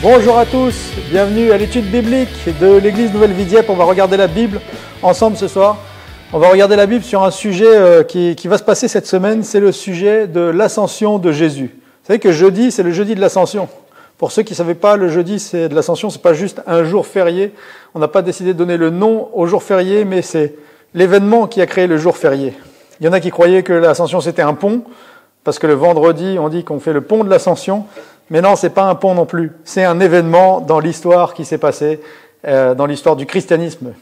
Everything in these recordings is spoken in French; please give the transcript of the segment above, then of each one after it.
Bonjour à tous, bienvenue à l'étude biblique de l'église Nouvelle-Vie Dieppe. On va regarder la Bible ensemble ce soir. On va regarder la Bible sur un sujet qui va se passer cette semaine, c'est le sujet de l'ascension de Jésus. Vous savez que jeudi, c'est le jeudi de l'ascension. Pour ceux qui ne savaient pas, le jeudi c'est de l'ascension, c'est pas juste un jour férié. On n'a pas décidé de donner le nom au jour férié, mais c'est l'événement qui a créé le jour férié. Il y en a qui croyaient que l'ascension c'était un pont, parce que le vendredi on dit qu'on fait le pont de l'ascension. Mais non, c'est pas un pont non plus. C'est un événement dans l'histoire qui s'est passé, dans l'histoire du christianisme.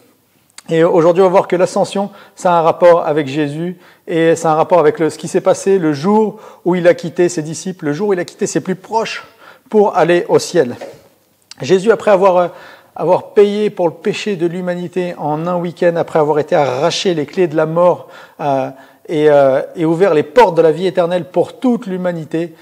Et aujourd'hui, on va voir que l'ascension, ça a un rapport avec Jésus et ça a un rapport avec ce qui s'est passé le jour où il a quitté ses disciples, le jour où il a quitté ses plus proches pour aller au ciel. Jésus, après avoir payé pour le péché de l'humanité en un week-end, après avoir été arraché les clés de la mort et ouvert les portes de la vie éternelle pour toute l'humanité,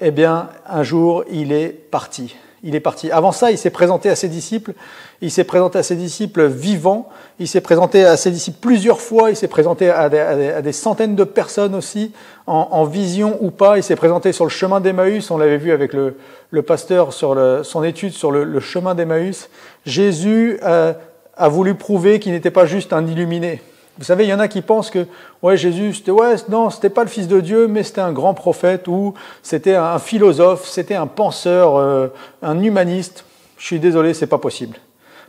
eh bien, un jour, il est parti. Il est parti. Avant ça, il s'est présenté à ses disciples. Il s'est présenté à ses disciples vivants. Il s'est présenté à ses disciples plusieurs fois. Il s'est présenté à des centaines de personnes aussi, en vision ou pas. Il s'est présenté sur le chemin d'Emmaüs. On l'avait vu avec le pasteur sur son étude sur le chemin d'Emmaüs. Jésus a voulu prouver qu'il n'était pas juste un illuminé. Vous savez, il y en a qui pensent que Jésus, c'était pas le Fils de Dieu, mais c'était un grand prophète, ou c'était un philosophe, c'était un penseur, un humaniste. Je suis désolé, c'est pas possible.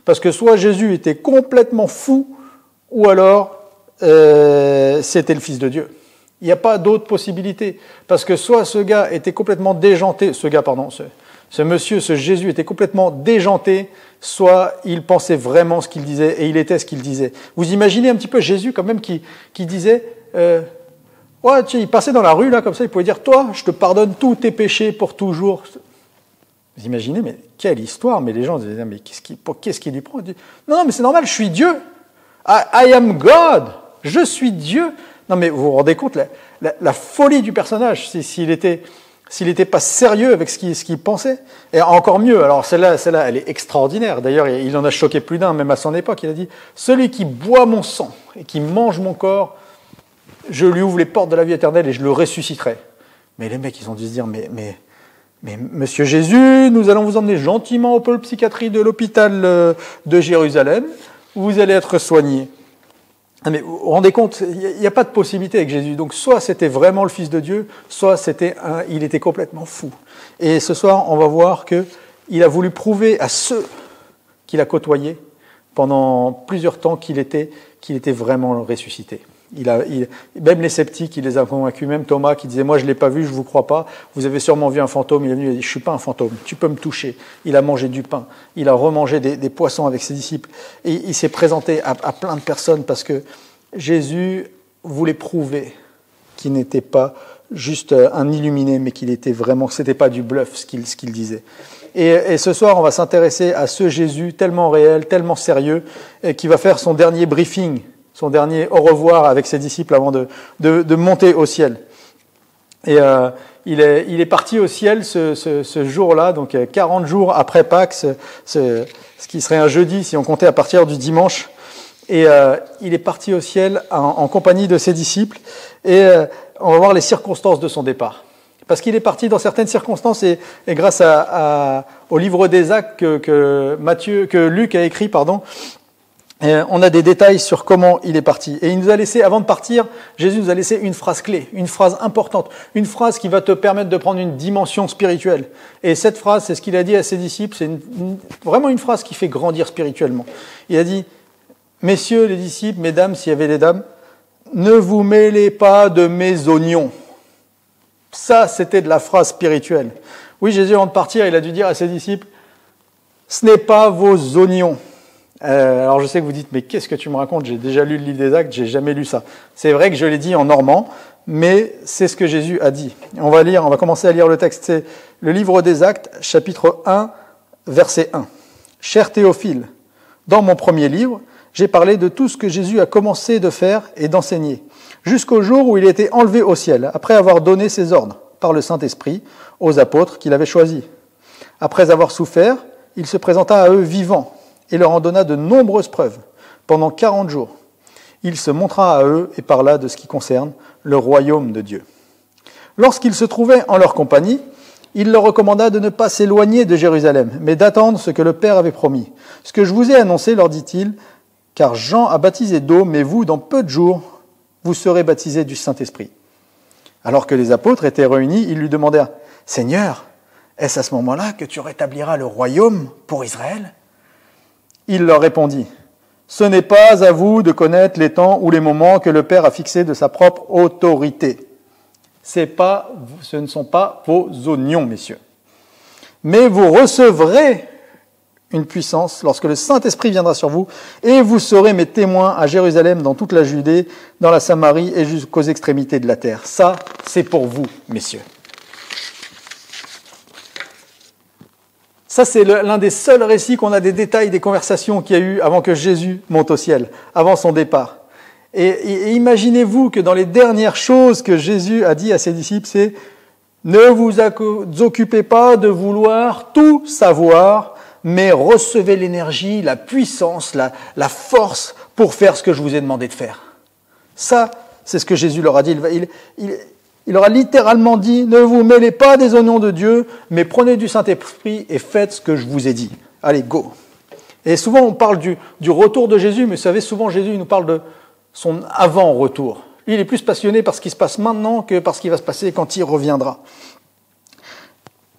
Parce que soit Jésus était complètement fou, ou alors c'était le Fils de Dieu. Il n'y a pas d'autre possibilité. Parce que soit ce gars était complètement déjanté, ce Jésus était complètement déjanté, soit il pensait vraiment ce qu'il disait et il était ce qu'il disait. Vous imaginez un petit peu Jésus quand même qui disait, il passait dans la rue là comme ça, il pouvait dire, toi, je te pardonne tous tes péchés pour toujours. Vous imaginez, mais quelle histoire, mais les gens disaient, mais qu'est-ce qui lui prend? Non, mais c'est normal, je suis Dieu. I am God. Je suis Dieu. Non, mais vous vous rendez compte la folie du personnage, s'il n'était pas sérieux avec ce qu'il pensait. Et encore mieux, alors celle-là, elle est extraordinaire. D'ailleurs, il en a choqué plus d'un, même à son époque. Il a dit, celui qui boit mon sang et qui mange mon corps, je lui ouvre les portes de la vie éternelle et je le ressusciterai. Mais les mecs, ils ont dû se dire, mais Monsieur Jésus, nous allons vous emmener gentiment au pôle psychiatrie de l'hôpital de Jérusalem. Vous allez être soigné. Mais vous vous rendez compte, il n'y a pas de possibilité avec Jésus. Donc soit c'était vraiment le Fils de Dieu, soit il était complètement fou. Et ce soir, on va voir qu'il a voulu prouver à ceux qu'il a côtoyés pendant plusieurs temps qu'il était vraiment ressuscité. Même les sceptiques, il les a convaincus, même Thomas qui disait « Moi je ne l'ai pas vu, je ne vous crois pas, vous avez sûrement vu un fantôme ». Il est venu, il a dit « Je ne suis pas un fantôme, tu peux me toucher ». Il a mangé du pain, il a remangé des poissons avec ses disciples. Et il s'est présenté à plein de personnes parce que Jésus voulait prouver qu'il n'était pas juste un illuminé, mais qu'il était vraiment, que ce n'était pas du bluff ce qu'il disait. Et ce soir, on va s'intéresser à ce Jésus tellement réel, tellement sérieux, qui va faire son dernier briefing, son dernier au revoir avec ses disciples avant de monter au ciel. Et il est parti au ciel ce jour-là, donc 40 jours après Pâques, ce qui serait un jeudi si on comptait à partir du dimanche. Et il est parti au ciel en compagnie de ses disciples. Et on va voir les circonstances de son départ. Parce qu'il est parti dans certaines circonstances et grâce au livre des Actes que Luc a écrit, on a des détails sur comment il est parti. Et il nous a laissé, avant de partir, Jésus nous a laissé une phrase clé, une phrase importante, une phrase qui va te permettre de prendre une dimension spirituelle. Et cette phrase, c'est ce qu'il a dit à ses disciples, c'est vraiment une phrase qui fait grandir spirituellement. Il a dit, messieurs les disciples, mesdames, s'il y avait des dames, ne vous mêlez pas de mes oignons. Ça, c'était de la phrase spirituelle. Oui, Jésus, avant de partir, il a dû dire à ses disciples, ce n'est pas vos oignons. Alors je sais que vous dites, mais qu'est-ce que tu me racontes? J'ai déjà lu le livre des Actes, j'ai jamais lu ça. C'est vrai que je l'ai dit en normand, mais c'est ce que Jésus a dit. On va commencer à lire le texte. C'est le livre des Actes, chapitre 1, verset 1. Cher Théophile, dans mon premier livre, j'ai parlé de tout ce que Jésus a commencé de faire et d'enseigner, jusqu'au jour où il était enlevé au ciel, après avoir donné ses ordres, par le Saint-Esprit, aux apôtres qu'il avait choisis. Après avoir souffert, il se présenta à eux vivant, et leur en donna de nombreuses preuves, pendant 40 jours. Il se montra à eux et parla de ce qui concerne le royaume de Dieu. Lorsqu'il se trouvait en leur compagnie, il leur recommanda de ne pas s'éloigner de Jérusalem, mais d'attendre ce que le Père avait promis. Ce que je vous ai annoncé, leur dit-il, car Jean a baptisé d'eau, mais vous, dans peu de jours, vous serez baptisés du Saint-Esprit. Alors que les apôtres étaient réunis, ils lui demandèrent, « Seigneur, est-ce à ce moment-là que tu rétabliras le royaume pour Israël ?» Il leur répondit, « Ce n'est pas à vous de connaître les temps ou les moments que le Père a fixés de sa propre autorité. » Ce ne sont pas vos oignons, messieurs. Mais vous recevrez une puissance lorsque le Saint-Esprit viendra sur vous, et vous serez mes témoins à Jérusalem, dans toute la Judée, dans la Samarie et jusqu'aux extrémités de la terre. Ça, c'est pour vous, messieurs. Ça, c'est l'un des seuls récits qu'on a des détails des conversations qu'il y a eu avant que Jésus monte au ciel, avant son départ. Et imaginez-vous que dans les dernières choses que Jésus a dit à ses disciples, c'est « Ne vous occupez pas de vouloir tout savoir, mais recevez l'énergie, la puissance, la force pour faire ce que je vous ai demandé de faire. » Ça, c'est ce que Jésus leur a dit. Il leur a littéralement dit « Ne vous mêlez pas des oignons de Dieu, mais prenez du Saint-Esprit et faites ce que je vous ai dit. Allez, go !» Et souvent, on parle du retour de Jésus, mais vous savez, souvent, Jésus il nous parle de son avant-retour. Lui, il est plus passionné par ce qui se passe maintenant que par ce qui va se passer quand il reviendra.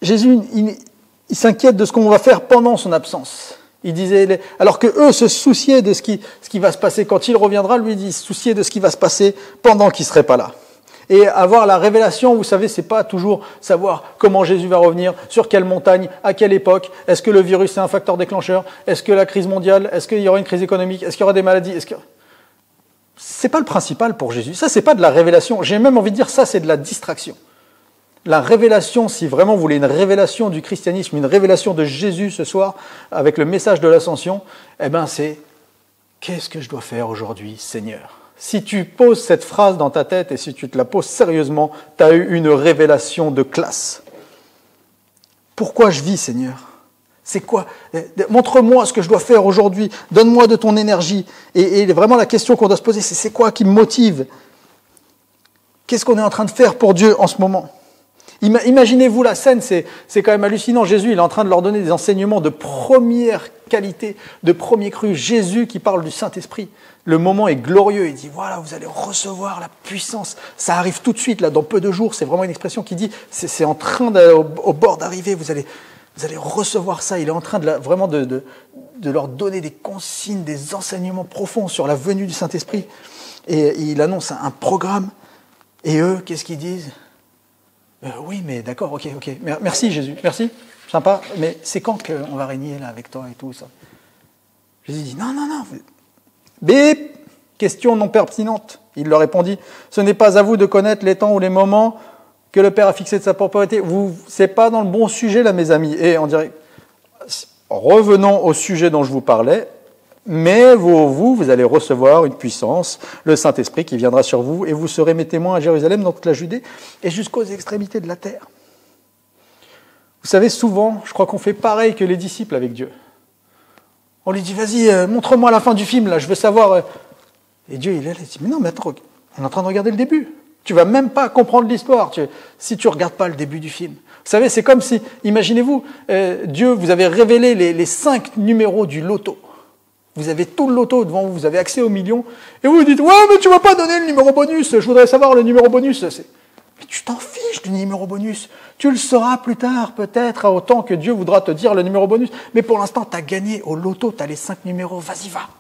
Jésus, il s'inquiète de ce qu'on va faire pendant son absence. Il disait, alors que eux se souciaient de ce qui va se passer quand il reviendra, lui, il se souciait de ce qui va se passer pendant qu'il ne serait pas là. Et avoir la révélation, vous savez, c'est pas toujours savoir comment Jésus va revenir, sur quelle montagne, à quelle époque, est-ce que le virus est un facteur déclencheur, est-ce que la crise mondiale, est-ce qu'il y aura une crise économique, est-ce qu'il y aura des maladies, C'est pas le principal pour Jésus. Ça, c'est pas de la révélation. J'ai même envie de dire ça, c'est de la distraction. La révélation, si vraiment vous voulez une révélation du christianisme, une révélation de Jésus ce soir, avec le message de l'ascension, eh ben c'est « Qu'est-ce que je dois faire aujourd'hui, Seigneur ?» Si tu poses cette phrase dans ta tête et si tu te la poses sérieusement, tu as eu une révélation de classe. Pourquoi je vis, Seigneur ? C'est quoi ? Montre-moi ce que je dois faire aujourd'hui. Donne-moi de ton énergie. Et vraiment la question qu'on doit se poser, c'est quoi qui me motive ? Qu'est-ce qu'on est en train de faire pour Dieu en ce moment ? Imaginez-vous la scène, c'est quand même hallucinant. Jésus, il est en train de leur donner des enseignements de première qualité, de premier cru. Jésus qui parle du Saint-Esprit. Le moment est glorieux. Il dit, voilà, vous allez recevoir la puissance. Ça arrive tout de suite, là, dans peu de jours. C'est vraiment une expression qui dit, c'est en train au bord d'arriver. Vous allez recevoir ça. Il est en train vraiment de leur donner des consignes, des enseignements profonds sur la venue du Saint-Esprit. Et il annonce un programme. Et eux, qu'est-ce qu'ils disent ? Oui, mais d'accord, ok. Merci Jésus, merci, sympa, mais c'est quand qu'on va régner là avec toi et tout ça ? Jésus dit, non. Bip, question non pertinente. Il leur répondit, ce n'est pas à vous de connaître les temps ou les moments que le Père a fixés de sa propriété. C'est pas dans le bon sujet là, mes amis. Et on dirait, revenons au sujet dont je vous parlais. Mais vous allez recevoir une puissance, le Saint-Esprit qui viendra sur vous, et vous serez mes témoins à Jérusalem, dans toute la Judée, et jusqu'aux extrémités de la terre. Vous savez, souvent, je crois qu'on fait pareil que les disciples avec Dieu. On lui dit, vas-y, montre-moi la fin du film, là, je veux savoir. Et Dieu, il dit, mais non, mais attends, on est en train de regarder le début. Tu vas même pas comprendre l'histoire si tu regardes pas le début du film. Vous savez, c'est comme si, imaginez-vous, Dieu vous avait révélé les 5 numéros du loto. Vous avez tout le loto devant vous, vous avez accès aux millions, et vous vous dites « Ouais, mais tu ne vas pas donner le numéro bonus, je voudrais savoir le numéro bonus. » Mais tu t'en fiches du numéro bonus. Tu le sauras plus tard, peut-être, autant que Dieu voudra te dire le numéro bonus. Mais pour l'instant, tu as gagné au loto, tu as les 5 numéros, vas-y, va.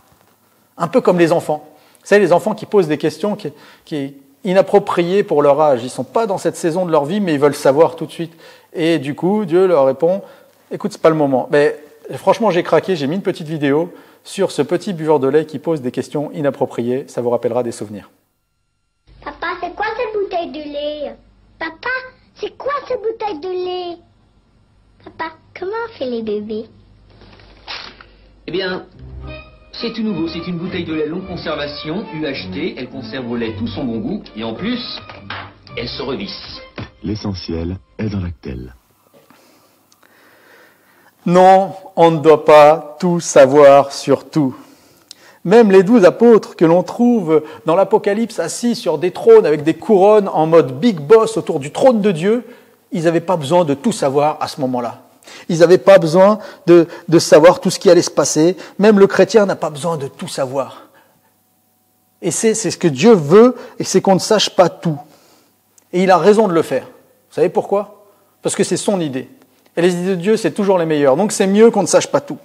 Un peu comme les enfants. Vous savez, les enfants qui posent des questions qui sont inappropriées pour leur âge. Ils ne sont pas dans cette saison de leur vie, mais ils veulent savoir tout de suite. Et du coup, Dieu leur répond « Écoute, ce n'est pas le moment. » Mais franchement, j'ai craqué, j'ai mis une petite vidéo sur ce petit buveur de lait qui pose des questions inappropriées. Ça vous rappellera des souvenirs. Papa, c'est quoi cette bouteille de lait ? Papa, c'est quoi cette bouteille de lait ? Papa, comment on fait les bébés ? Eh bien, c'est tout nouveau. C'est une bouteille de lait longue conservation, UHT. Elle conserve au lait tout son bon goût. Et en plus, elle se revisse. L'essentiel est dans Lactel. Non, on ne doit pas tout savoir sur tout. Même les 12 apôtres que l'on trouve dans l'Apocalypse assis sur des trônes avec des couronnes en mode big boss autour du trône de Dieu, ils n'avaient pas besoin de tout savoir à ce moment-là. Ils n'avaient pas besoin de savoir tout ce qui allait se passer. Même le chrétien n'a pas besoin de tout savoir. Et c'est ce que Dieu veut, et c'est qu'on ne sache pas tout. Et il a raison de le faire. Vous savez pourquoi? Parce que c'est son idée. Et les idées de Dieu, c'est toujours les meilleures. Donc c'est mieux qu'on ne sache pas tout.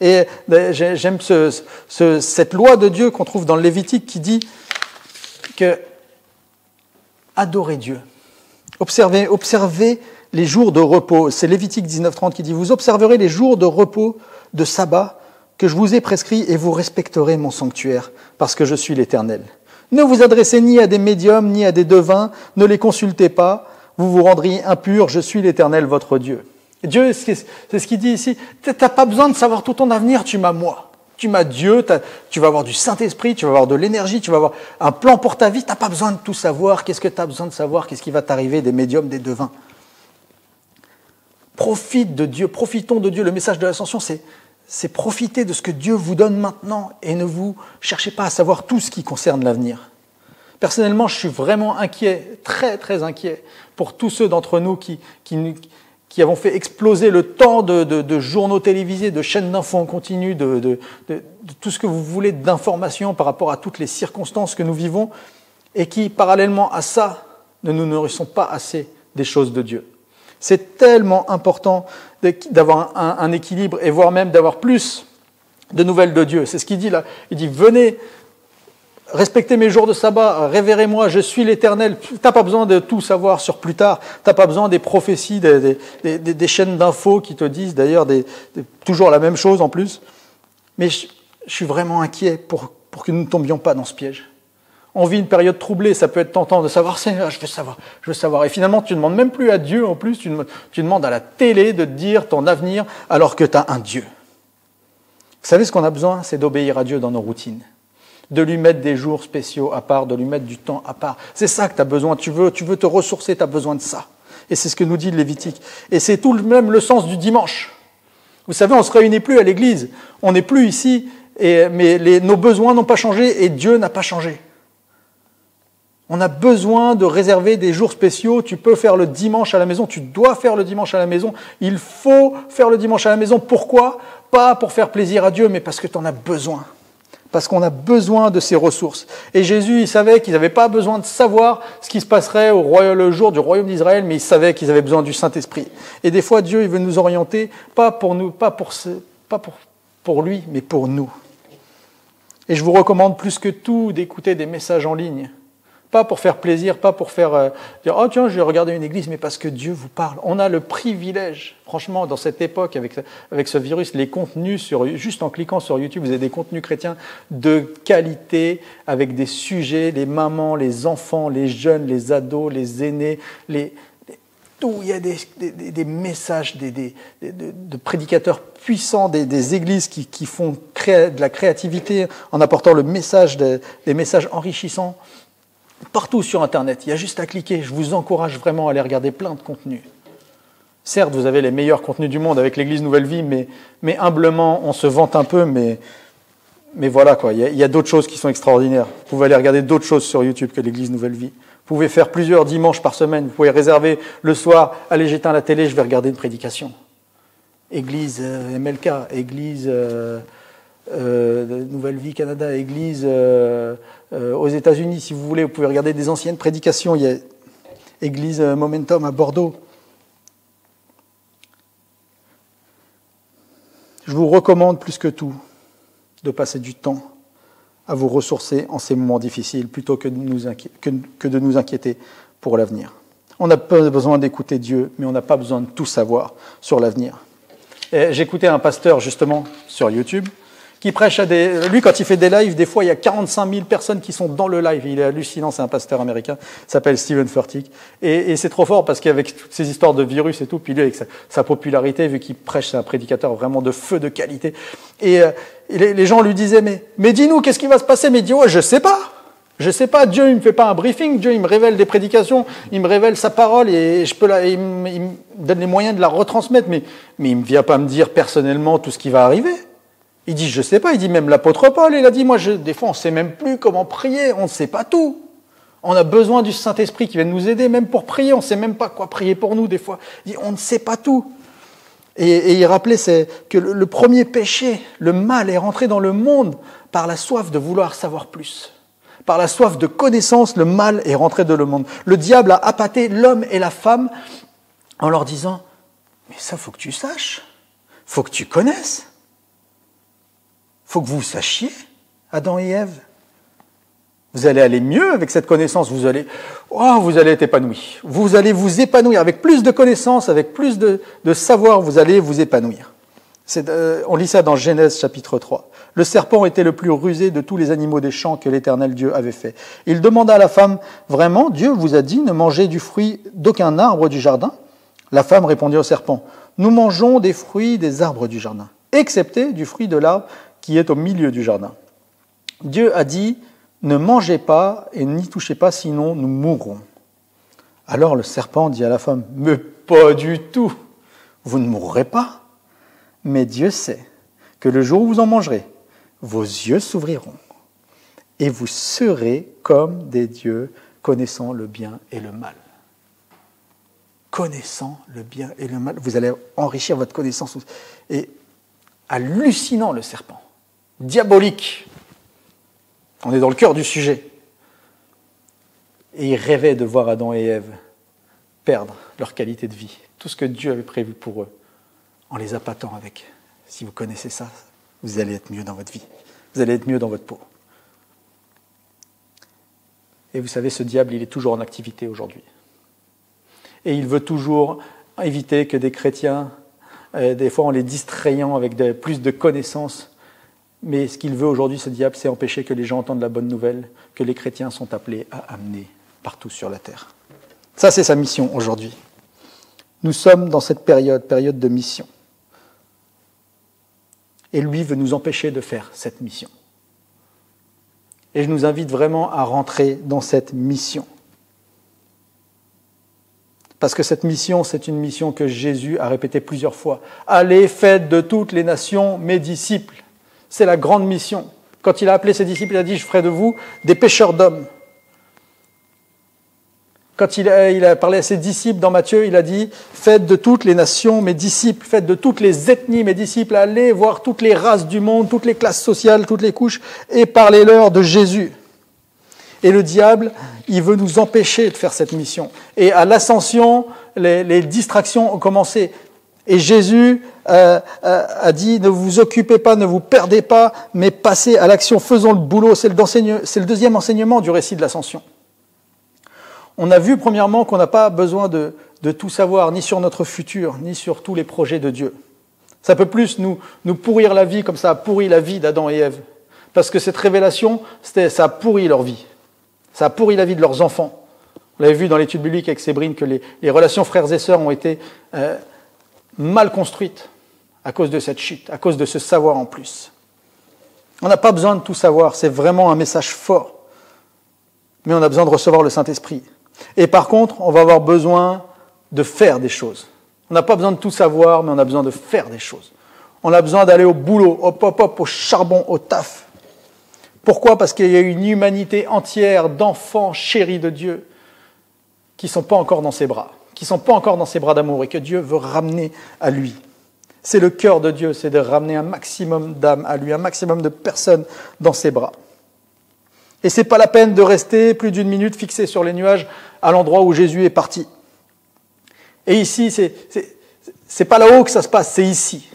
Et j'aime cette loi de Dieu qu'on trouve dans le Lévitique qui dit que adorez Dieu. Observez les jours de repos. C'est Lévitique 19:30 qui dit « Vous observerez les jours de repos, de sabbat, que je vous ai prescrits, et vous respecterez mon sanctuaire, parce que je suis l'Éternel. Ne vous adressez ni à des médiums, ni à des devins, ne les consultez pas, vous vous rendriez impurs, je suis l'Éternel, votre Dieu. » Dieu, c'est ce qu'il dit ici, tu n'as pas besoin de savoir tout ton avenir, tu m'as moi. Tu m'as Dieu, tu vas avoir du Saint-Esprit, tu vas avoir de l'énergie, tu vas avoir un plan pour ta vie, tu n'as pas besoin de tout savoir. Qu'est-ce que tu as besoin de savoir? Qu'est-ce qui va t'arriver des médiums, des devins? Profite de Dieu, profitons de Dieu. Le message de l'Ascension, c'est profiter de ce que Dieu vous donne maintenant et ne vous cherchez pas à savoir tout ce qui concerne l'avenir. Personnellement, je suis vraiment inquiet, très très inquiet pour tous ceux d'entre nous qui avons fait exploser le temps de journaux télévisés, de chaînes d'infos en continu, de tout ce que vous voulez d'informations par rapport à toutes les circonstances que nous vivons et qui, parallèlement à ça, ne nous nourrissons pas assez des choses de Dieu. C'est tellement important d'avoir un équilibre et voire même d'avoir plus de nouvelles de Dieu. C'est ce qu'il dit là. Il dit « Venez, respectez mes jours de sabbat, révérez-moi, je suis l'Éternel. » Tu n'as pas besoin de tout savoir sur plus tard. Tu n'as pas besoin des prophéties, des chaînes d'infos qui te disent d'ailleurs toujours la même chose en plus. Mais je suis vraiment inquiet pour que nous ne tombions pas dans ce piège. On vit une période troublée, ça peut être tentant de savoir, Seigneur, je veux savoir. Et finalement, tu ne demandes même plus à Dieu, en plus, tu demandes à la télé de te dire ton avenir alors que tu as un Dieu. Vous savez ce qu'on a besoin? C'est d'obéir à Dieu dans nos routines. De lui mettre des jours spéciaux à part, de lui mettre du temps à part. C'est ça que tu as besoin. Tu veux te ressourcer, tu as besoin de ça. Et c'est ce que nous dit le Lévitique. Et c'est tout de même le sens du dimanche. Vous savez, on ne se réunit plus à l'église. On n'est plus ici, mais nos besoins n'ont pas changé et Dieu n'a pas changé. On a besoin de réserver des jours spéciaux. Tu peux faire le dimanche à la maison. Tu dois faire le dimanche à la maison. Il faut faire le dimanche à la maison. Pourquoi? Pas pour faire plaisir à Dieu, mais parce que tu en as besoin. Parce qu'on a besoin de ces ressources. Et Jésus, il savait qu'ils n'avaient pas besoin de savoir ce qui se passerait le jour du royaume d'Israël, mais il savait qu'ils avaient besoin du Saint-Esprit. Et des fois, Dieu, il veut nous orienter, pas pour lui, mais pour nous. Et je vous recommande plus que tout d'écouter des messages en ligne. Pas pour faire plaisir, pas pour faire dire « Oh tiens, je vais regarder une église », mais parce que Dieu vous parle. On a le privilège, franchement, dans cette époque, avec ce virus, les contenus, juste en cliquant sur YouTube, vous avez des contenus chrétiens de qualité, avec des sujets, les mamans, les enfants, les jeunes, les ados, les aînés, tout. Il y a des messages de prédicateurs puissants, des églises qui font de la créativité en apportant le message, des messages enrichissants. Partout sur Internet, il y a juste à cliquer. Je vous encourage vraiment à aller regarder plein de contenus. Certes, vous avez les meilleurs contenus du monde avec l'Église Nouvelle Vie, mais humblement, on se vante un peu, mais voilà quoi. Il y a d'autres choses qui sont extraordinaires. Vous pouvez aller regarder d'autres choses sur YouTube que l'Église Nouvelle Vie. Vous pouvez faire plusieurs dimanches par semaine. Vous pouvez réserver le soir. Allez, j'éteins la télé, je vais regarder une prédication. Église MLK, Église Nouvelle Vie Canada, Église aux États-Unis, si vous voulez, vous pouvez regarder des anciennes prédications. Il y a Église Momentum à Bordeaux. Je vous recommande plus que tout de passer du temps à vous ressourcer en ces moments difficiles plutôt que de nous inquiéter pour l'avenir. On n'a pas besoin d'écouter Dieu, mais on n'a pas besoin de tout savoir sur l'avenir. J'écoutais un pasteur justement sur YouTube qui prêche lui, quand il fait des lives, des fois, il y a 45 000 personnes qui sont dans le live. Il est hallucinant, c'est un pasteur américain, il s'appelle Steven Furtick. Et c'est trop fort parce qu'avec toutes ces histoires de virus et tout, puis lui, avec sa popularité, vu qu'il prêche, c'est un prédicateur vraiment de feu, de qualité. Et les gens lui disaient, mais dis-nous, qu'est-ce qui va se passer? Mais il dit, ouais, je sais pas, Dieu, il me fait pas un briefing, Dieu, il me révèle des prédications, il me révèle sa parole et il me donne les moyens de la retransmettre, mais il me vient pas me dire personnellement tout ce qui va arriver. Il dit, je sais pas, il dit même l'apôtre Paul, il a dit, des fois on sait même plus comment prier, on ne sait pas tout. On a besoin du Saint-Esprit qui vient nous aider, même pour prier. On ne sait même pas quoi prier pour nous des fois. On ne sait pas tout. Et il rappelait que le premier péché, le mal, est rentré dans le monde par la soif de vouloir savoir plus. Par la soif de connaissance, le mal est rentré dans le monde. Le diable a appâté l'homme et la femme en leur disant « Mais ça, faut que tu saches, faut que tu connaisses, faut que vous sachiez, Adam et Ève. Vous allez aller mieux avec cette connaissance, vous allez être épanoui. Vous allez vous épanouir avec plus de connaissances, avec plus de savoir, vous allez vous épanouir. » On lit ça dans Genèse chapitre 3. Le serpent était le plus rusé de tous les animaux des champs que l'Éternel Dieu avait fait. Il demanda à la femme, « Vraiment, Dieu vous a dit ne mangez du fruit d'aucun arbre du jardin ?» La femme répondit au serpent, « Nous mangeons des fruits des arbres du jardin, excepté du fruit de l'arbre qui est au milieu du jardin. » Dieu a dit, « Ne mangez pas et n'y touchez pas, sinon nous mourrons. » Alors le serpent dit à la femme, « Mais pas du tout, vous ne mourrez pas. Mais Dieu sait que le jour où vous en mangerez, vos yeux s'ouvriront et vous serez comme des dieux connaissant le bien et le mal. » Connaissant le bien et le mal. Vous allez enrichir votre connaissance. Et hallucinant le serpent. Diabolique. On est dans le cœur du sujet. Et il rêvait de voir Adam et Ève perdre leur qualité de vie. Tout ce que Dieu avait prévu pour eux. En les appâtant avec. Si vous connaissez ça, vous allez être mieux dans votre vie. Vous allez être mieux dans votre peau. Et vous savez, ce diable, il est toujours en activité aujourd'hui. Et il veut toujours éviter que des chrétiens, des fois en les distrayant avec plus de connaissances, mais ce qu'il veut aujourd'hui, ce diable, c'est empêcher que les gens entendent la bonne nouvelle, que les chrétiens sont appelés à amener partout sur la terre. Ça, c'est sa mission aujourd'hui. Nous sommes dans cette période de mission. Et lui veut nous empêcher de faire cette mission. Et je nous invite vraiment à rentrer dans cette mission. Parce que cette mission, c'est une mission que Jésus a répétée plusieurs fois. Allez, faites de toutes les nations mes disciples. C'est la grande mission. Quand il a appelé ses disciples, il a dit, je ferai de vous des pêcheurs d'hommes. Quand il a parlé à ses disciples dans Matthieu, il a dit, faites de toutes les nations mes disciples, faites de toutes les ethnies mes disciples, allez voir toutes les races du monde, toutes les classes sociales, toutes les couches, et parlez-leur de Jésus. Et le diable, il veut nous empêcher de faire cette mission. Et à l'ascension, les distractions ont commencé. Et Jésus a dit, ne vous occupez pas, ne vous perdez pas, mais passez à l'action, faisons le boulot. C'est le deuxième enseignement du récit de l'ascension. On a vu premièrement qu'on n'a pas besoin de tout savoir, ni sur notre futur, ni sur tous les projets de Dieu. Ça peut plus nous pourrir la vie comme ça a pourri la vie d'Adam et Ève. Parce que cette révélation, ça a pourri leur vie. Ça a pourri la vie de leurs enfants. On l'avait vu dans l'étude biblique avec Sébrine que les relations frères et sœurs ont été mal construites à cause de cette chute, à cause de ce savoir en plus. On n'a pas besoin de tout savoir, c'est vraiment un message fort. Mais on a besoin de recevoir le Saint-Esprit. Et par contre, on va avoir besoin de faire des choses. On n'a pas besoin de tout savoir, mais on a besoin de faire des choses. On a besoin d'aller au boulot, au charbon, au taf. Pourquoi ? Parce qu'il y a une humanité entière d'enfants chéris de Dieu qui ne sont pas encore dans ses bras, qui ne sont pas encore dans ses bras d'amour et que Dieu veut ramener à lui. C'est le cœur de Dieu, c'est de ramener un maximum d'âmes à lui, un maximum de personnes dans ses bras. Et c'est pas la peine de rester plus d'une minute fixé sur les nuages à l'endroit où Jésus est parti. Et ici, c'est pas là-haut que ça se passe, c'est ici.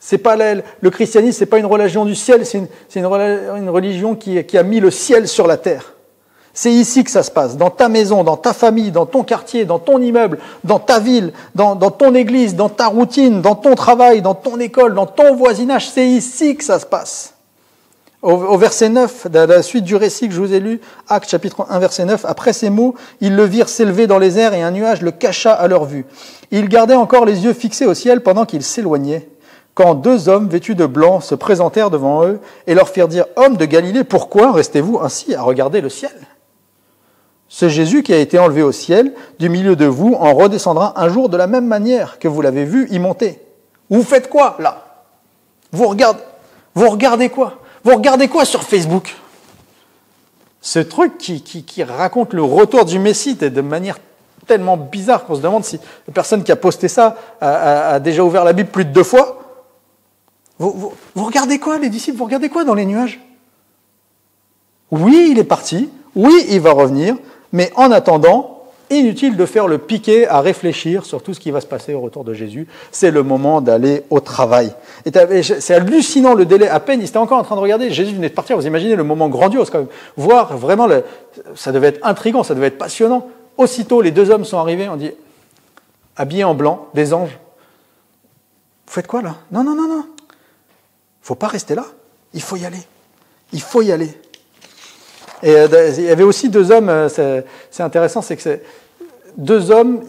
C'est pas le christianisme, c'est pas une religion du ciel, c'est une religion qui a mis le ciel sur la terre. C'est ici que ça se passe, dans ta maison, dans ta famille, dans ton quartier, dans ton immeuble, dans ta ville, dans ton église, dans ta routine, dans ton travail, dans ton école, dans ton voisinage. C'est ici que ça se passe. Au verset 9, à la suite du récit que je vous ai lu, Actes chapitre 1, verset 9, après ces mots, ils le virent s'élever dans les airs et un nuage le cacha à leur vue. Ils gardaient encore les yeux fixés au ciel pendant qu'ils s'éloignaient, quand deux hommes vêtus de blanc se présentèrent devant eux et leur firent dire « Hommes de Galilée, pourquoi restez-vous ainsi à regarder le ciel ? Ce Jésus qui a été enlevé au ciel, du milieu de vous, en redescendra un jour de la même manière que vous l'avez vu y monter. » Vous faites quoi, là ? Vous regardez quoi ? Vous regardez quoi sur Facebook ? Ce truc qui raconte le retour du Messie de manière tellement bizarre qu'on se demande si la personne qui a posté ça a déjà ouvert la Bible plus de 2 fois. Vous regardez quoi, les disciples? Vous regardez quoi dans les nuages? Oui, il est parti. Oui, il va revenir. Mais en attendant, inutile de faire le piqué à réfléchir sur tout ce qui va se passer au retour de Jésus. C'est le moment d'aller au travail. Et c'est hallucinant le délai. À peine, il était encore en train de regarder. Jésus venait de partir. Vous imaginez le moment grandiose quand même. Voir vraiment, ça devait être intriguant, ça devait être passionnant. Aussitôt, les 2 hommes sont arrivés. On dit, habillés en blanc, des anges. Vous faites quoi là? Non. Il ne faut pas rester là. Il faut y aller. Il faut y aller. Et il y avait aussi 2 hommes, c'est intéressant, c'est que c'est 2 hommes,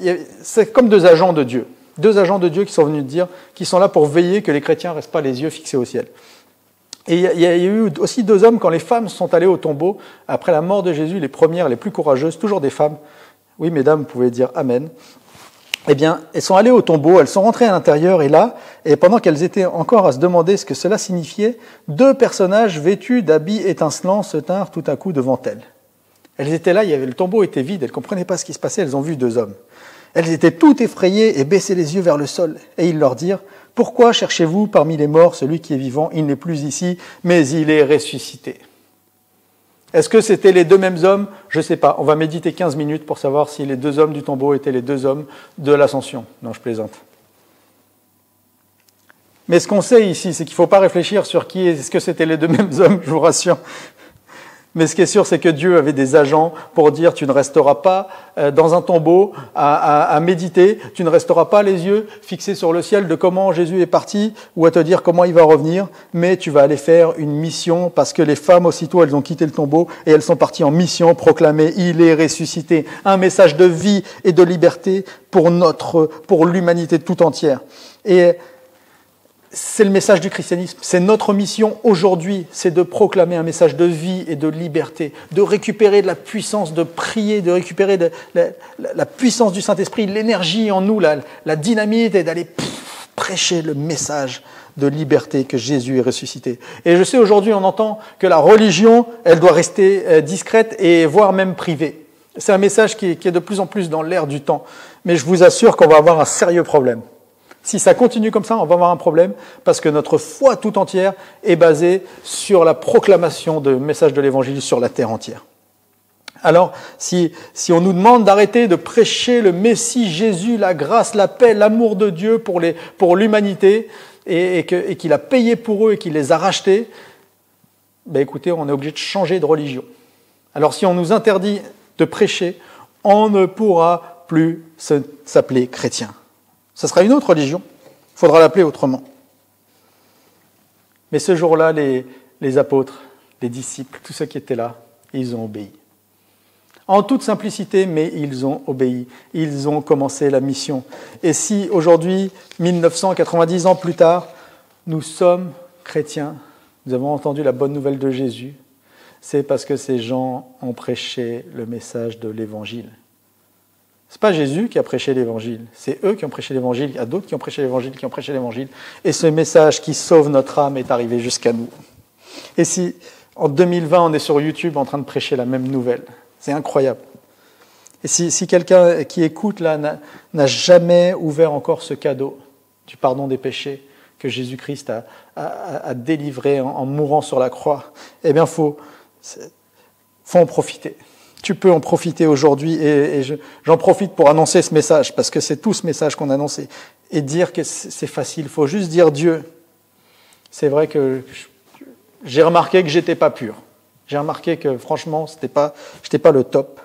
c'est comme 2 agents de Dieu. 2 agents de Dieu qui sont venus dire, qui sont là pour veiller que les chrétiens ne restent pas les yeux fixés au ciel. Et il y a eu aussi 2 hommes, quand les femmes sont allées au tombeau, après la mort de Jésus, les premières, les plus courageuses, toujours des femmes. Oui, mesdames, vous pouvez dire Amen. Eh bien, elles sont allées au tombeau, elles sont rentrées à l'intérieur, et là, et pendant qu'elles étaient encore à se demander ce que cela signifiait, 2 personnages vêtus d'habits étincelants se tinrent tout à coup devant elles. Elles étaient là, le tombeau était vide, elles ne comprenaient pas ce qui se passait, elles ont vu 2 hommes. Elles étaient toutes effrayées et baissaient les yeux vers le sol, et ils leur dirent, « Pourquoi cherchez-vous parmi les morts celui qui est vivant? Il n'est plus ici, mais il est ressuscité. » Est-ce que c'était les 2 mêmes hommes? Je ne sais pas. On va méditer 15 minutes pour savoir si les 2 hommes du tombeau étaient les 2 hommes de l'ascension. Non, je plaisante. Mais ce qu'on sait ici, c'est qu'il ne faut pas réfléchir sur qui est-ce que c'était les 2 mêmes hommes, je vous rassure. Mais ce qui est sûr, c'est que Dieu avait des agents pour dire tu ne resteras pas dans un tombeau à méditer, tu ne resteras pas les yeux fixés sur le ciel de comment Jésus est parti ou à te dire comment il va revenir, mais tu vas aller faire une mission parce que les femmes aussitôt elles ont quitté le tombeau et elles sont parties en mission proclamer il est ressuscité, un message de vie et de liberté pour l'humanité tout entière. Et c'est le message du christianisme. C'est notre mission aujourd'hui, c'est de proclamer un message de vie et de liberté, de récupérer de la puissance, de prier, de récupérer la puissance du Saint-Esprit, l'énergie en nous, la dynamite, et d'aller prêcher le message de liberté que Jésus est ressuscité. Et je sais aujourd'hui, on entend que la religion, elle doit rester discrète et voire même privée. C'est un message qui est de plus en plus dans l'air du temps. Mais je vous assure qu'on va avoir un sérieux problème. Si ça continue comme ça, on va avoir un problème parce que notre foi tout entière est basée sur la proclamation du message de l'Évangile sur la terre entière. Alors, si on nous demande d'arrêter de prêcher le Messie, Jésus, la grâce, la paix, l'amour de Dieu pour l'humanité et qu'il a payé pour eux et qu'il les a rachetés, ben écoutez, on est obligé de changer de religion. Alors si on nous interdit de prêcher, on ne pourra plus s'appeler chrétien. Ça sera une autre religion, il faudra l'appeler autrement. Mais ce jour-là, les apôtres, les disciples, tous ceux qui étaient là, ils ont obéi. En toute simplicité, mais ils ont obéi. Ils ont commencé la mission. Et si aujourd'hui, 1990 ans plus tard, nous sommes chrétiens, nous avons entendu la bonne nouvelle de Jésus, c'est parce que ces gens ont prêché le message de l'Évangile. Ce n'est pas Jésus qui a prêché l'Évangile, c'est eux qui ont prêché l'Évangile, il y a d'autres qui ont prêché l'Évangile, et ce message qui sauve notre âme est arrivé jusqu'à nous. Et si en 2020 on est sur YouTube en train de prêcher la même nouvelle, c'est incroyable. Et si quelqu'un qui écoute là n'a jamais ouvert encore ce cadeau du pardon des péchés que Jésus-Christ a délivré en mourant sur la croix, eh bien faut en profiter. Tu peux en profiter aujourd'hui et j'en profite pour annoncer ce message parce que c'est tout ce message qu'on a annoncé et dire que c'est facile, il faut juste dire Dieu. C'est vrai que j'ai remarqué que j'étais pas pur. J'ai remarqué que franchement, j'étais pas le top.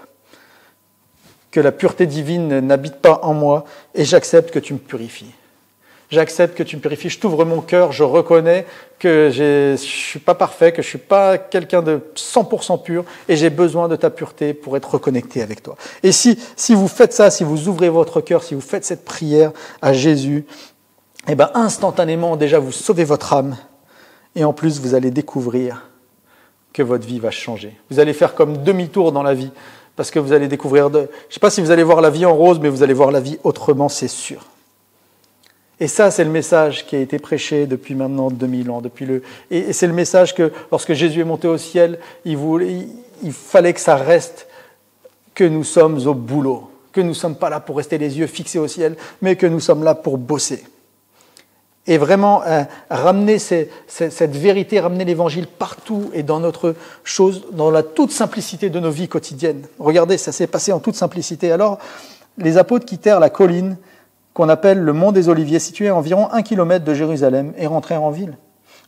Que la pureté divine n'habite pas en moi et j'accepte que tu me purifies. J'accepte que tu me purifies, je t'ouvre mon cœur, je reconnais que je suis pas parfait, que je suis pas quelqu'un de 100% pur et j'ai besoin de ta pureté pour être reconnecté avec toi. Et si vous faites ça, si vous ouvrez votre cœur, si vous faites cette prière à Jésus, eh ben instantanément déjà vous sauvez votre âme et en plus vous allez découvrir que votre vie va changer. Vous allez faire comme demi-tour dans la vie parce que vous allez découvrir je sais pas si vous allez voir la vie en rose, mais vous allez voir la vie autrement, c'est sûr. Et ça, c'est le message qui a été prêché depuis maintenant 2000 ans. Et c'est le message que lorsque Jésus est monté au ciel, il fallait que ça reste que nous sommes au boulot, que nous ne sommes pas là pour rester les yeux fixés au ciel, mais que nous sommes là pour bosser. Et vraiment ramener cette vérité, ramener l'évangile partout et dans notre chose, dans la toute simplicité de nos vies quotidiennes. Regardez, ça s'est passé en toute simplicité. Alors, les apôtres quittèrent la colline qu'on appelle le mont des Oliviers, situé à environ 1 kilomètre de Jérusalem, et rentrèrent en ville.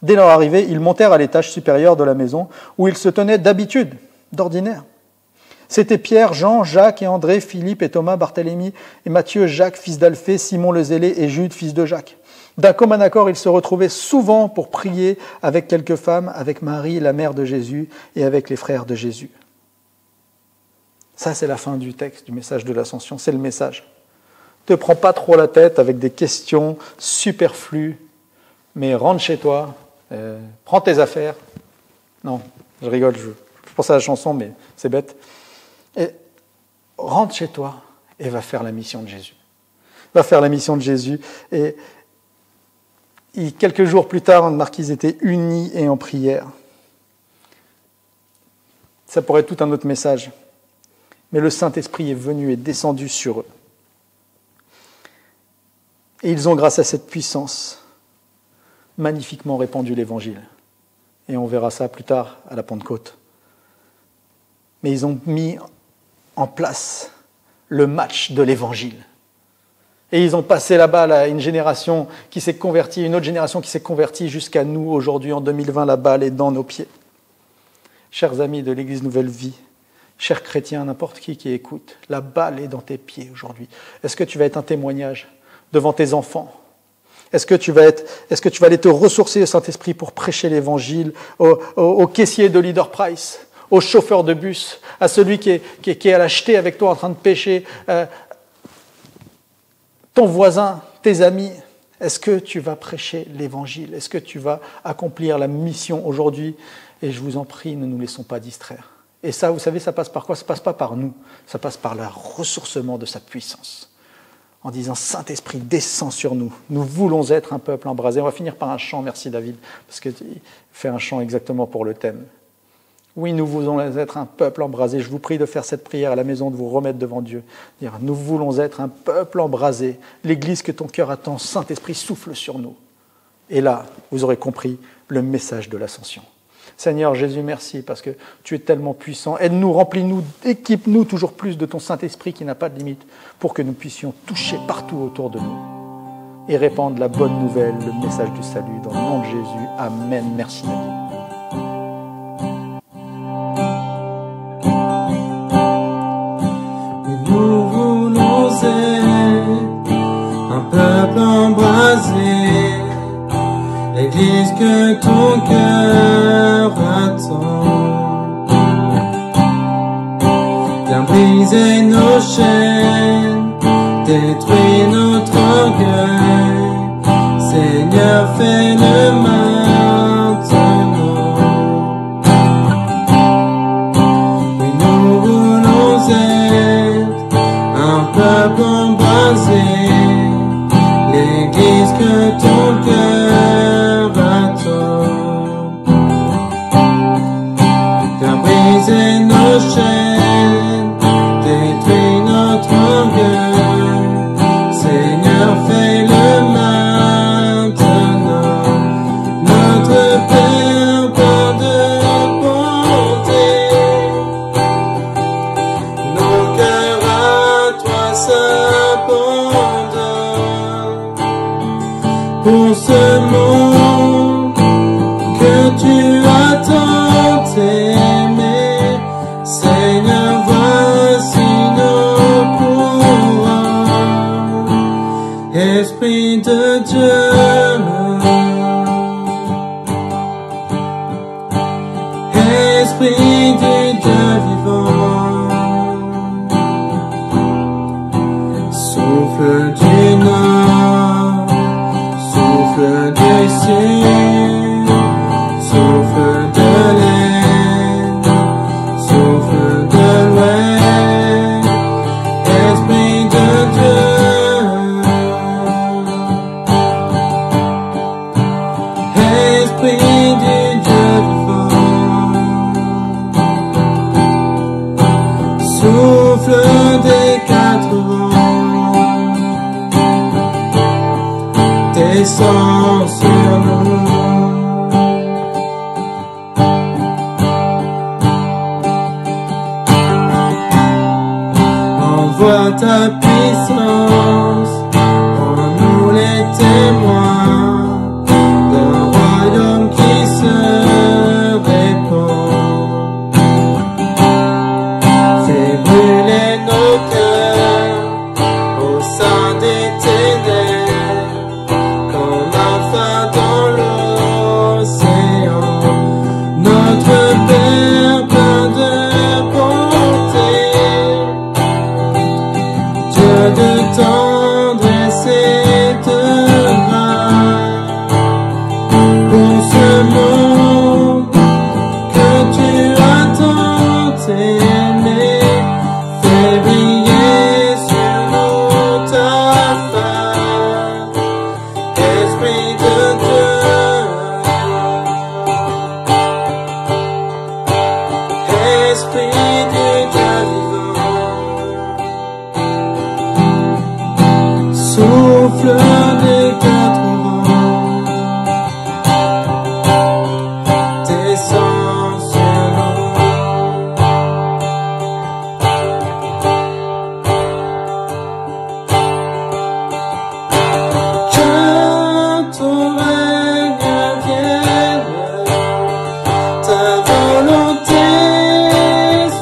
Dès leur arrivée, ils montèrent à l'étage supérieur de la maison, où ils se tenaient d'habitude, d'ordinaire. C'étaient Pierre, Jean, Jacques et André, Philippe et Thomas, Barthélemy et Matthieu, Jacques, fils d'Alphée, Simon le Zélé et Jude, fils de Jacques. D'un commun accord, ils se retrouvaient souvent pour prier avec quelques femmes, avec Marie, la mère de Jésus, et avec les frères de Jésus. Ça, c'est la fin du texte, du message de l'Ascension, c'est le message. Ne te prends pas trop la tête avec des questions superflues, mais rentre chez toi, prends tes affaires. Non, je rigole, je pense à la chanson, mais c'est bête. Et rentre chez toi et va faire la mission de Jésus. Va faire la mission de Jésus. Et quelques jours plus tard, on remarque qu'ils étaient unis et en prière. Ça pourrait être tout un autre message. Mais le Saint-Esprit est venu et descendu sur eux. Et ils ont, grâce à cette puissance, magnifiquement répandu l'Évangile. Et on verra ça plus tard à la Pentecôte. Mais ils ont mis en place le match de l'Évangile. Et ils ont passé la balle à une génération qui s'est convertie, une autre génération qui s'est convertie jusqu'à nous aujourd'hui, en 2020, la balle est dans nos pieds. Chers amis de l'Église Nouvelle Vie, chers chrétiens, n'importe qui écoute, la balle est dans tes pieds aujourd'hui. Est-ce que tu vas être un témoignage devant tes enfants? Est-ce que tu vas aller te ressourcer au Saint-Esprit pour prêcher l'Évangile au caissier de Leader Price, au chauffeur de bus, à celui qui est à l'acheter avec toi en train de pêcher, ton voisin, tes amis? Est-ce que tu vas prêcher l'Évangile? Est-ce que tu vas accomplir la mission aujourd'hui? Et je vous en prie, ne nous laissons pas distraire. Et ça, vous savez, ça passe par quoi? Ça passe pas par nous, ça passe par le ressourcement de sa puissance. En disant, Saint-Esprit, descends sur nous. Nous voulons être un peuple embrasé. On va finir par un chant, merci David, parce qu'il fait un chant exactement pour le thème. Oui, nous voulons être un peuple embrasé. Je vous prie de faire cette prière à la maison, de vous remettre devant Dieu. Dire, nous voulons être un peuple embrasé. L'Église que ton cœur attend, Saint-Esprit, souffle sur nous. Et là, vous aurez compris le message de l'Ascension. Seigneur Jésus, merci parce que tu es tellement puissant. Aide-nous, remplis-nous, équipe-nous toujours plus de ton Saint-Esprit qui n'a pas de limite pour que nous puissions toucher partout autour de nous et répandre la bonne nouvelle, le message du salut dans le nom de Jésus. Amen. Merci David. Nous voulons être un peuple embrasé, l'Église que ton cœur attend. Viens briser nos chaînes, détruire notre orgueil. Seigneur, fais-le maintenant. Et nous voulons être un peuple embrasé, l'Église que ton cœur attend. Viens briser nos chaînes, détruire notre orgueil. Seigneur, fais-le maintenant. Notre Père, pas de bonté, nos cœurs à toi s'abandonnent. Pour ce monde que tu as tant aimé, Seigneur, voici nos couronnes. Esprit de Dieu, Esprit du Dieu vivant, souffle du Nord, souffle du Sud, souffle de l'Est, souffle de l'Ouest, Esprit de Dieu, descends sur nous. Envoie ta puissance, rends-nous les témoins d'un royaume qui se répand. Fais brûler nos cœurs au sein des ténèbres, comme un phare dans l'océan. Notre Père plein de bonté, Dieu de tendresse et de grâce, pour ce monde que tu as tant aimé, fais briller sur nous ta face, Esprit de Dieu, Esprit du Dieu vivant. Souffle des quatre vents, descends sur nous. Que ton règne vienne, ta volonté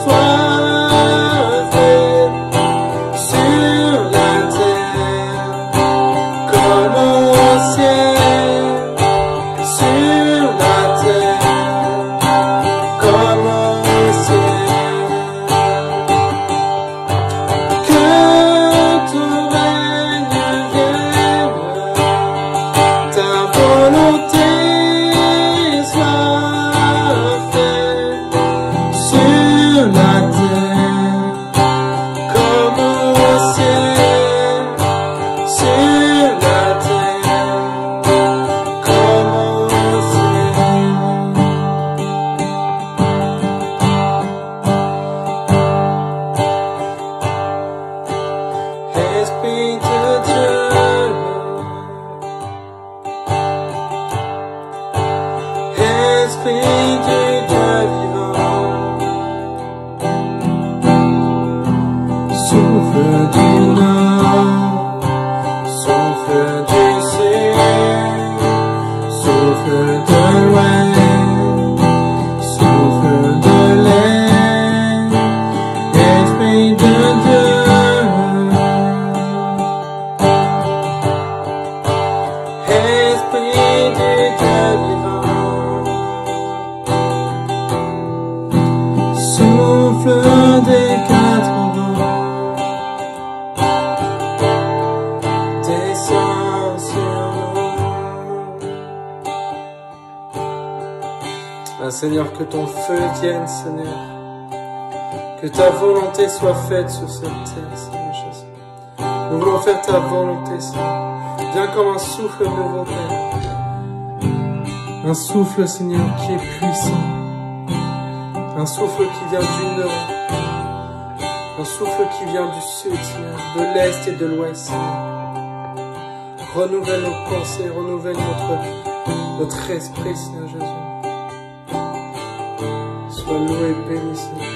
soit faite sur la terre comme au ciel, sur la terre comme au ciel. Que ton règne vienne, ta volonté soit faite sur la terre comme au ciel, sur la terre comme au ciel. Esprit de Dieu, Esprit du Dieu vivant, souffle du nord, souffle du sud, souffle de l'ouest, souffle de l'est, Esprit de Dieu, Esprit du Dieu vivant, souffle des quatre vents, descends sur nous. Ah, Seigneur, que ton feu vienne, Seigneur, que ta volonté soit faite sur cette terre, Seigneur Jésus. Nous voulons faire ta volonté, Seigneur. Viens comme un souffle nouveau, Père. Un souffle, Seigneur, qui est puissant. Un souffle qui vient du nord. Un souffle qui vient du sud, Seigneur, de l'est et de l'ouest, Seigneur. Renouvelle nos pensées, renouvelle notre esprit, Seigneur Jésus. Sois loué et béni, Seigneur.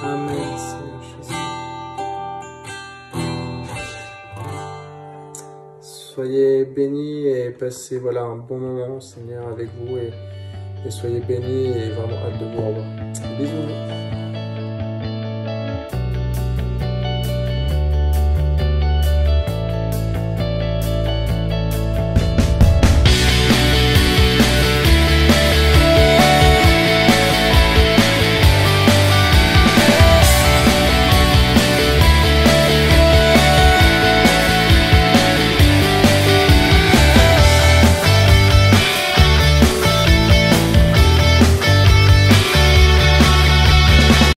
Amen, Seigneur Jésus. Soyez bénis et passez un bon moment, Seigneur, avec vous et soyez bénis et vraiment hâte de vous revoir. Bisous.